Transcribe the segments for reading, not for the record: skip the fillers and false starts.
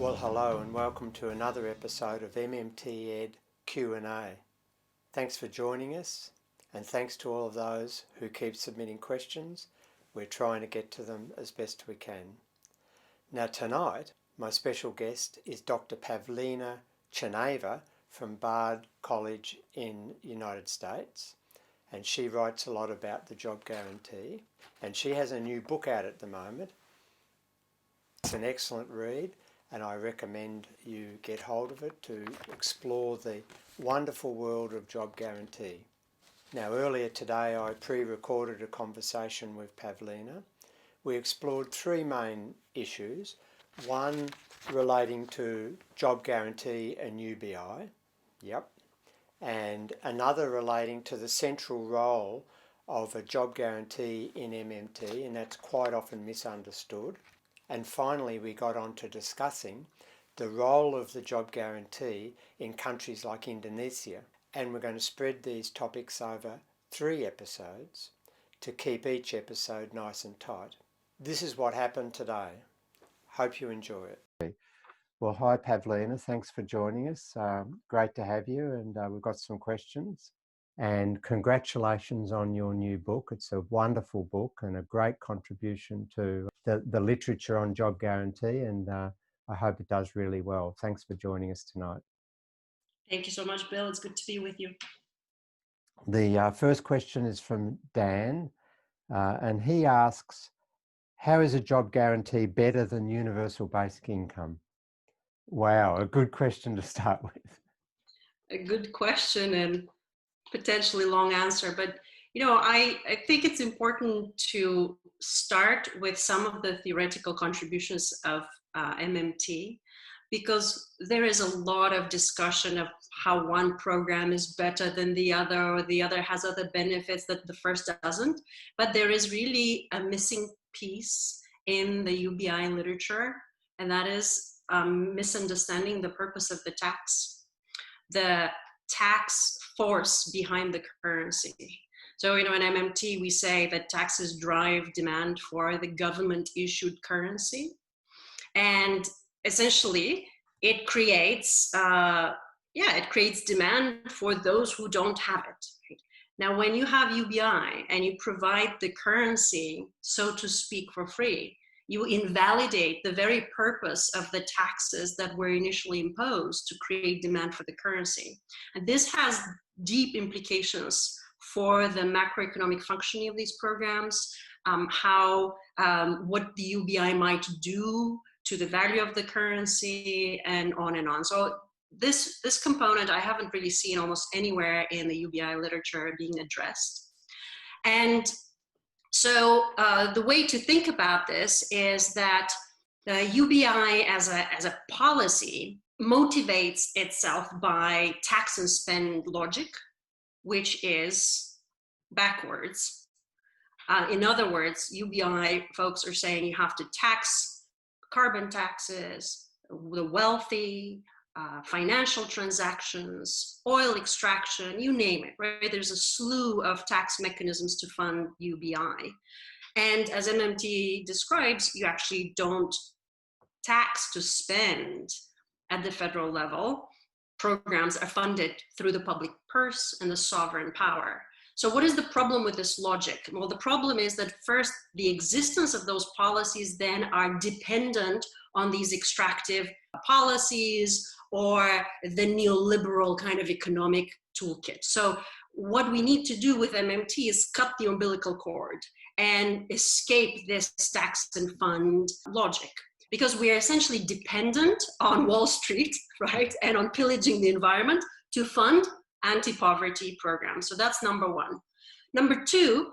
Well, hello and welcome to another episode of MMTed Q&A. Thanks for joining us, and thanks to all of those who keep submitting questions. We're trying to get to them as best we can. Now tonight, my special guest is Dr. Pavlina Tcherneva from Bard College in the United States, and she writes a lot about the job guarantee, and she has a new book out at the moment. It's an excellent read, and I recommend you get hold of it to explore the wonderful world of job guarantee. Now, earlier today I pre-recorded a conversation with Pavlina. We explored three main issues, one relating to job guarantee and UBI, and another relating to the central role of a job guarantee in MMT, and that's quite often misunderstood. And finally, we got on to discussing the role of the job guarantee in countries like Indonesia. And we're going to spread these topics over 3 episodes to keep each episode nice and tight. This is what happened today. Hope you enjoy it. Well, hi Pavlina, thanks for joining us. Great to have you, and we've got some questions. And congratulations on your new book. It's a wonderful book and a great contribution to the literature on job guarantee, and I hope it does really well. Thanks for joining us tonight. Thank you so much, Bill. It's good to be with you. The first question is from Dan, and he asks, how is a job guarantee better than universal basic income? Wow, a good question to start with. A good question and potentially long answer, but I think it's important to start with some of the theoretical contributions of MMT, because there is a lot of discussion of how one program is better than the other, or the other has other benefits that the first doesn't. But there is really a missing piece in the UBI literature, and that is misunderstanding the purpose of the tax, the tax force behind the currency. So, in MMT, we say that taxes drive demand for the government issued currency. And essentially, it creates demand for those who don't have it. Now, when you have UBI and you provide the currency, so to speak, for free, you invalidate the very purpose of the taxes that were initially imposed to create demand for the currency. And this has deep implications for the macroeconomic functioning of these programs, what the UBI might do to the value of the currency, and on and on. So this component I haven't really seen almost anywhere in the UBI literature being addressed. And so the way to think about this is that UBI as a policy motivates itself by tax and spend logic, which is backwards. In other words, UBI folks are saying you have to tax carbon taxes, the wealthy, financial transactions, oil extraction, you name it, right? There's a slew of tax mechanisms to fund UBI. And as MMT describes, you actually don't tax to spend at the federal level. Programs are funded through the public purse and the sovereign power. So what is the problem with this logic? Well, the problem is that first, the existence of those policies then are dependent on these extractive policies or the neoliberal kind of economic toolkit. So what we need to do with MMT is cut the umbilical cord and escape this tax and fund logic, because we are essentially dependent on Wall Street, right, and on pillaging the environment to fund anti-poverty programs. So that's number one. Number two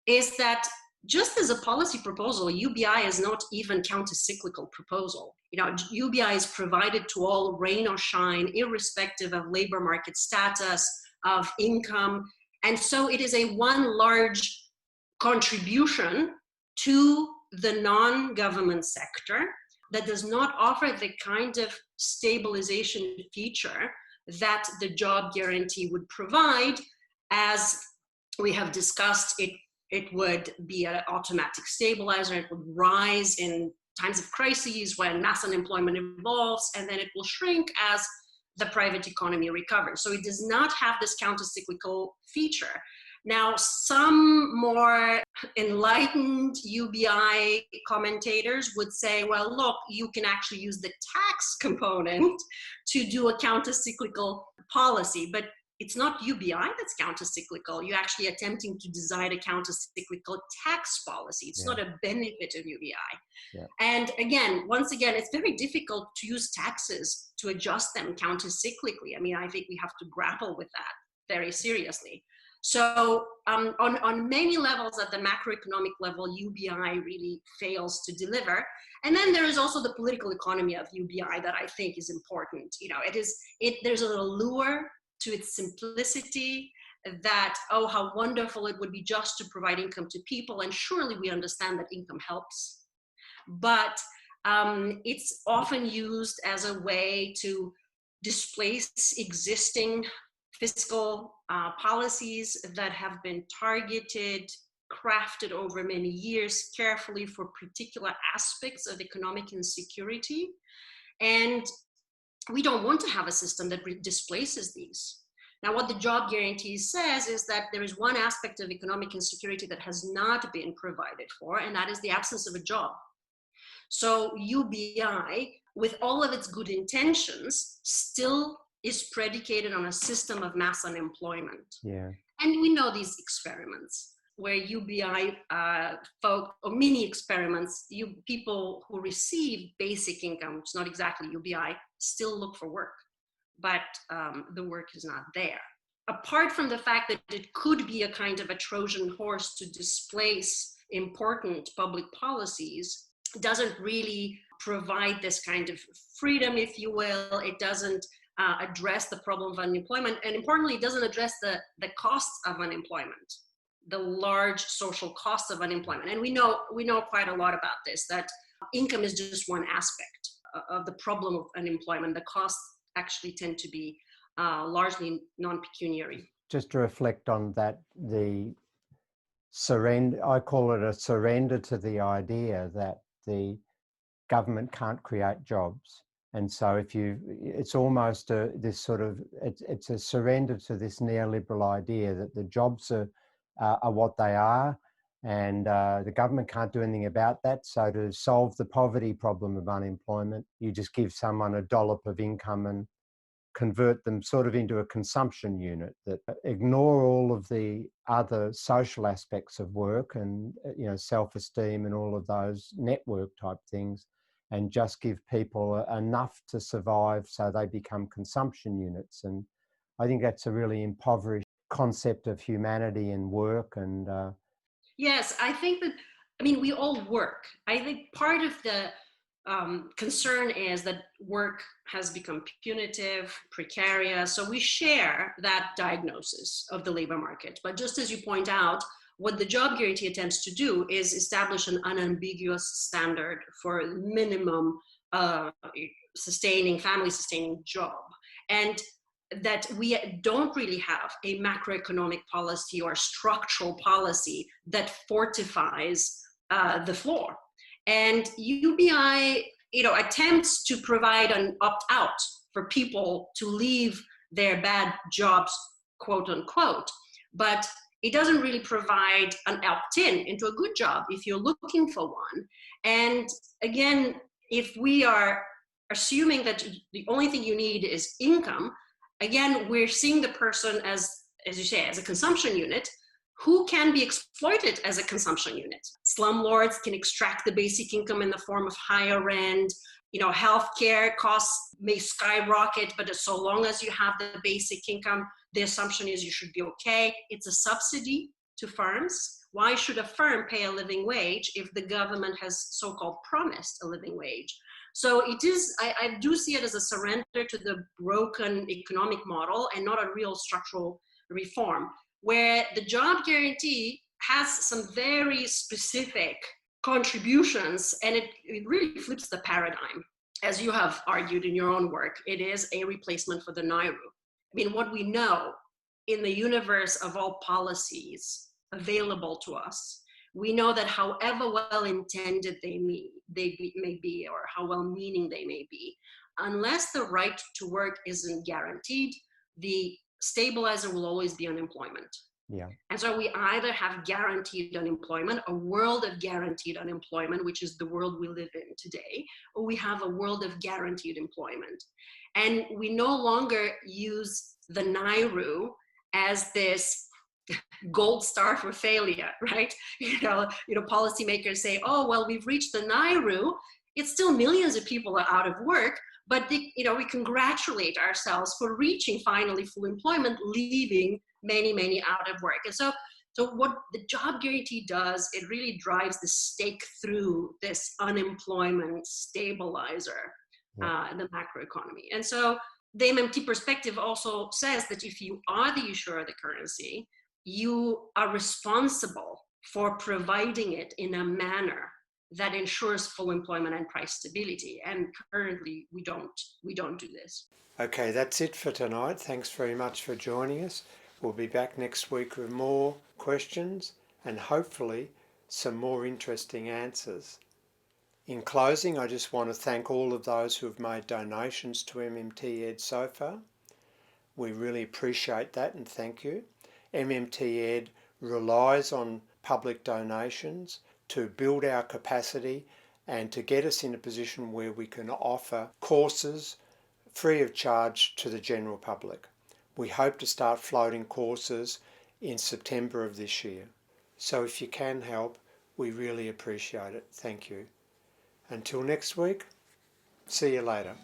is that just as a policy proposal, UBI is not even counter-cyclical proposal. UBI is provided to all, rain or shine, irrespective of labor market status, of income. And so it is a one large contribution to the non-government sector that does not offer the kind of stabilization feature that the job guarantee would provide. As we have discussed, it would be an automatic stabilizer. It would rise in times of crises when mass unemployment evolves, and then it will shrink as the private economy recovers. So it does not have this counter-cyclical feature. Now, some more enlightened UBI commentators would say, well, look, you can actually use the tax component to do a counter-cyclical policy, but it's not UBI that's counter-cyclical. You're actually attempting to design a counter-cyclical tax policy. It's not a benefit of UBI. Yeah. And again, once again, it's very difficult to use taxes to adjust them counter-cyclically. I mean, I think we have to grapple with that very seriously. So on many levels at the macroeconomic level, UBI really fails to deliver. And then there is also the political economy of UBI that I think is important. You know, there's an allure to its simplicity that, oh, how wonderful it would be just to provide income to people. And surely we understand that income helps. But it's often used as a way to displace existing fiscal policies that have been targeted, crafted over many years carefully for particular aspects of economic insecurity. And we don't want to have a system that displaces these. Now, what the job guarantee says is that there is one aspect of economic insecurity that has not been provided for, and that is the absence of a job. So UBI, with all of its good intentions, still is predicated on a system of mass unemployment. Yeah. And we know these experiments where UBI folk, or mini experiments, people who receive basic income, which is not exactly UBI, still look for work, but the work is not there. Apart from the fact that it could be a kind of a Trojan horse to displace important public policies, it doesn't really provide this kind of freedom, if you will. It doesn't address the problem of unemployment, and importantly, it doesn't address the costs of unemployment, the large social costs of unemployment. And we know quite a lot about this, that income is just one aspect of the problem of unemployment. The costs actually tend to be largely non-pecuniary. Just to reflect on that, the surrender, I call it a surrender to the idea that the government can't create jobs. And so it's almost this sort of, it's a surrender to this neoliberal idea that the jobs are what they are, and the government can't do anything about that. So to solve the poverty problem of unemployment, you just give someone a dollop of income and convert them sort of into a consumption unit, that ignore all of the other social aspects of work and, you know, self-esteem and all of those network type things, and just give people enough to survive so they become consumption units. And I think that's a really impoverished concept of humanity and work. And yes, I think that, I mean, we all work. I think part of the concern is that work has become punitive, precarious. So we share that diagnosis of the labor market. But just as you point out, what the job guarantee attempts to do is establish an unambiguous standard for minimum family sustaining job. And that we don't really have a macroeconomic policy or structural policy that fortifies the floor. And UBI, attempts to provide an opt-out for people to leave their bad jobs, quote unquote, but it doesn't really provide an opt-in into a good job if you're looking for one. And again, if we are assuming that the only thing you need is income, again, we're seeing the person as you say, as a consumption unit who can be exploited as a consumption unit. Slumlords can extract the basic income in the form of higher rent. Healthcare costs may skyrocket, but so long as you have the basic income, the assumption is you should be okay. It's a subsidy to firms. Why should a firm pay a living wage if the government has so-called promised a living wage? So it is, I do see it as a surrender to the broken economic model and not a real structural reform, where the job guarantee has some very specific contributions, and it really flips the paradigm. As you have argued in your own work, it is a replacement for the Nairu. I mean, what we know in the universe of all policies available to us, we know that however well intended may be, or how well meaning they may be, unless the right to work isn't guaranteed, the stabilizer will always be unemployment. Yeah. And so we either have guaranteed unemployment, a world of guaranteed unemployment, which is the world we live in today, or we have a world of guaranteed employment. And we no longer use the NAIRU as this gold star for failure, right? Policymakers say, oh, well, we've reached the NAIRU. It's still millions of people are out of work, but we congratulate ourselves for reaching finally full employment, leaving many, many out of work. And so what the job guarantee does, it really drives the stake through this unemployment stabilizer, the macroeconomy. And so the MMT perspective also says that if you are the issuer of the currency, you are responsible for providing it in a manner that ensures full employment and price stability. And currently, we don't do this. Okay, that's it for tonight. Thanks very much for joining us. We'll be back next week with more questions and hopefully some more interesting answers. In closing, I just want to thank all of those who have made donations to MMTed so far. We really appreciate that and thank you. MMTed relies on public donations to build our capacity and to get us in a position where we can offer courses free of charge to the general public. We hope to start floating courses in September of this year. So if you can help, we really appreciate it. Thank you. Until next week, see you later.